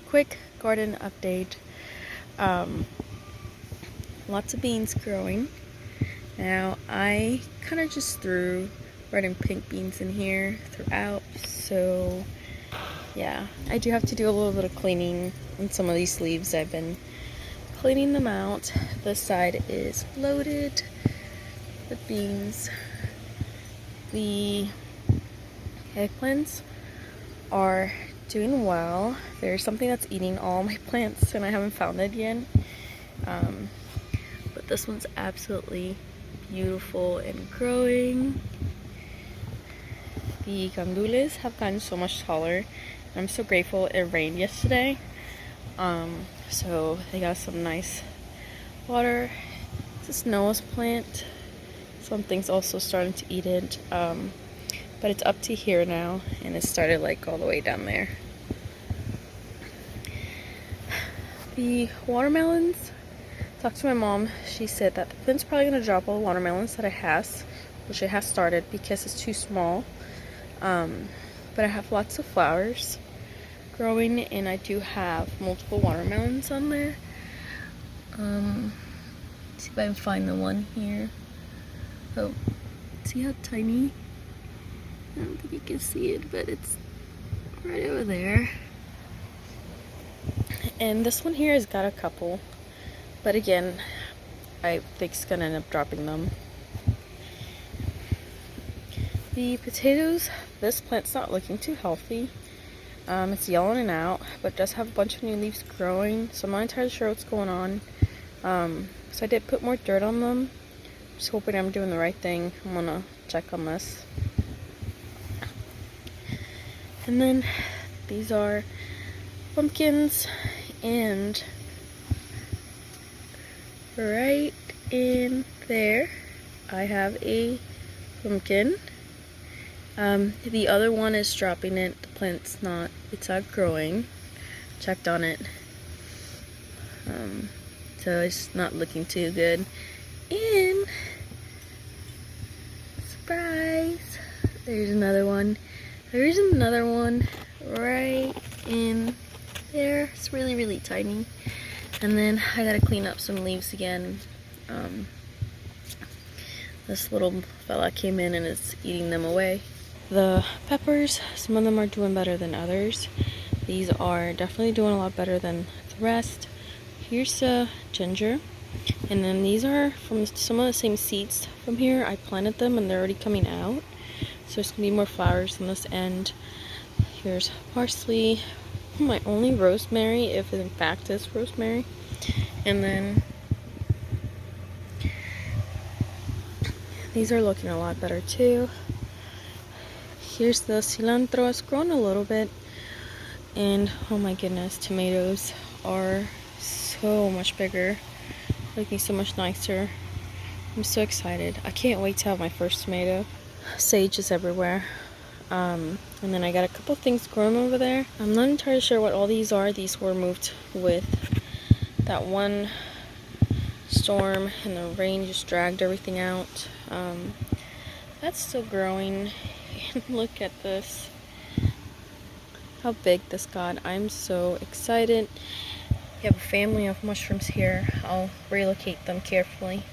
quick garden update. Lots of beans growing. Now I kind of just threw red and pink beans in here throughout, so yeah, I do have to do a little bit of cleaning on some of these leaves. I've been cleaning them out. This side is loaded with beans. The eggplants are doing well. There's something that's eating all my plants and I haven't found it yet. But this one's absolutely beautiful and growing. The gandules have gotten so much taller. I'm so grateful it rained yesterday. So they got some nice water. It's a nose plant. Something's also starting to eat it. But it's up to here now, and it started like all the way down there. The watermelons, talked to my mom. She said that the plant's probably going to drop all the watermelons that it has, which it has started because it's too small. But I have lots of flowers growing, and I do have multiple watermelons on there. See if I can find the one here. Oh, see how tiny? I don't think you can see it, but it's right over there. And this one here has got a couple, but again, I think it's gonna end up dropping them. The potatoes, this plant's not looking too healthy. It's yellowing out, but does have a bunch of new leaves growing, so I'm not entirely sure what's going on. So I did put more dirt on them. Just hoping I'm doing the right thing. I'm gonna check on this. And then these are pumpkins, and right in there I have a pumpkin. The other one is dropping it. The plant's not, it's not growing. Checked on it. So it's not looking too good. And surprise, there's another one. There's another one right in there. It's really, really tiny. And then I gotta clean up some leaves again. This little fella came in and is eating them away. The peppers, some of them are doing better than others. These are definitely doing a lot better than the rest. Here's the ginger. And then these are from some of the same seeds from here. I planted them and they're already coming out. So there's gonna be more flowers on this end. Here's parsley. My only rosemary, if it in fact is rosemary. And then these are looking a lot better too. Here's the cilantro. It's grown a little bit. And oh my goodness, tomatoes are so much bigger. Looking so much nicer. I'm so excited. I can't wait to have my first tomato. Sage is everywhere. And then I got a couple things growing over there. I'm not entirely sure what all these are. These were moved with that one storm, and the rain just dragged everything out. That's still growing. And look at this. How big this got. I'm so excited. We have a family of mushrooms here. I'll relocate them carefully.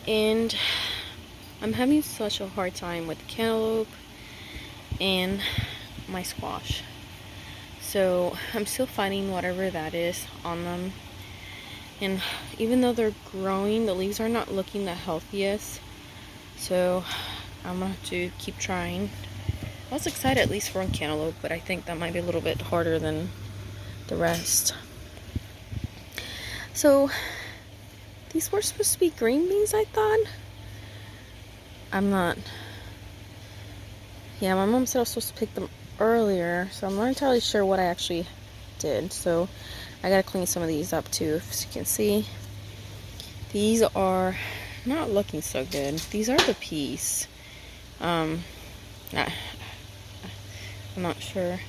And I'm having such a hard time with the cantaloupe and my squash. So I'm still fighting whatever that is on them. And even though they're growing, the leaves are not looking the healthiest. So I'm gonna have to keep trying. I was excited at least for one cantaloupe, but I think that might be a little bit harder than the rest. So these were supposed to be green beans, I thought. I'm not. Yeah, my mom said I was supposed to pick them earlier, so I'm not entirely sure what I actually did. So I gotta clean some of these up too, as you can see. These are not looking so good. These are the peas. I'm not sure.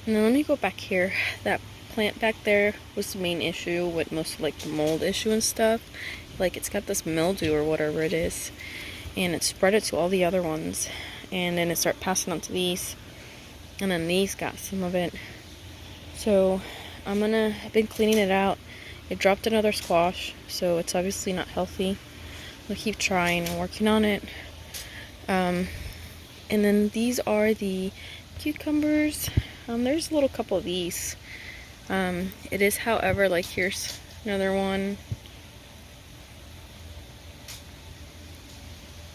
And then let me go back here. That plant back there was the main issue with most of like the mold issue and stuff. Like it's got this mildew or whatever it is, and it spread it to all the other ones, and then it started passing on to these, and then these got some of it. So I've been cleaning it out. It dropped another squash, so it's obviously not healthy. I'll keep trying and working on it. And then these are the cucumbers. There's a little couple of these. It is, however, like, here's another one.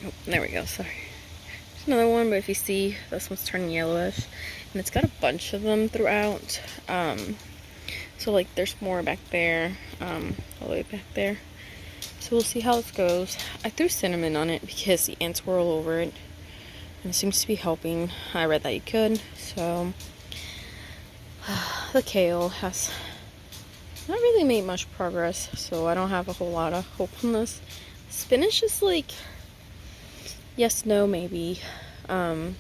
Oh, there we go, sorry. There's another one, but if you see, this one's turning yellowish. And it's got a bunch of them throughout. So, like, there's more back there, all the way back there. So we'll see how this goes. I threw cinnamon on it because the ants were all over it. And it seems to be helping. I read that you could. So, the kale has not really made much progress. So I don't have a whole lot of hope on this. Spinach is like, yes, no, maybe. At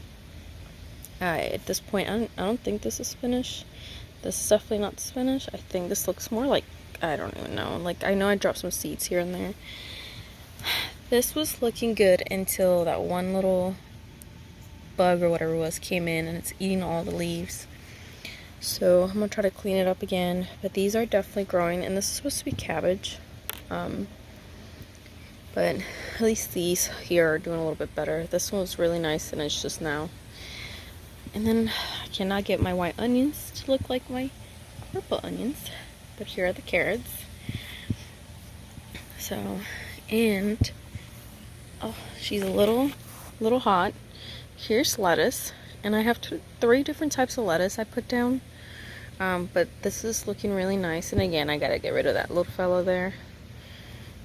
this point, I don't think this is spinach. This is definitely not spinach. I think this looks more like, I don't even know. Like, I know I dropped some seeds here and there. This was looking good until that one little bug or whatever it was came in, and it's eating all the leaves. So I'm gonna try to clean it up again. But these are definitely growing, and this is supposed to be cabbage. But at least these here are doing a little bit better. This one was really nice, and it's just now. And then I cannot get my white onions to look like my purple onions. But here are the carrots. So, and, oh, she's a little hot. Here's lettuce. And I have 3 different types of lettuce I put down. But this is looking really nice. And again, I gotta get rid of that little fellow there.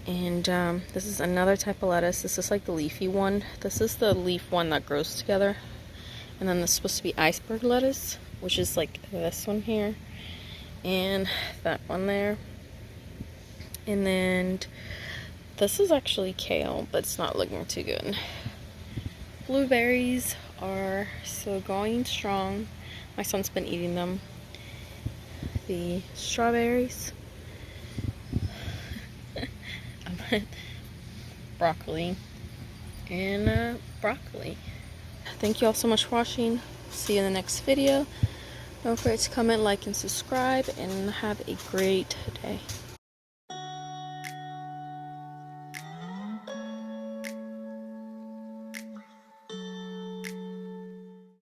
And this is another type of lettuce. This is like the leafy one. This is the leaf one that grows together. And then this is supposed to be iceberg lettuce, which is like this one here. And that one there. And then this is actually kale, but it's not looking too good. Blueberries are still going strong. My son's been eating them. The strawberries. Broccoli. And broccoli. Thank you all so much for watching. See you in the next video. Don't forget to comment, like, and subscribe, and have a great day.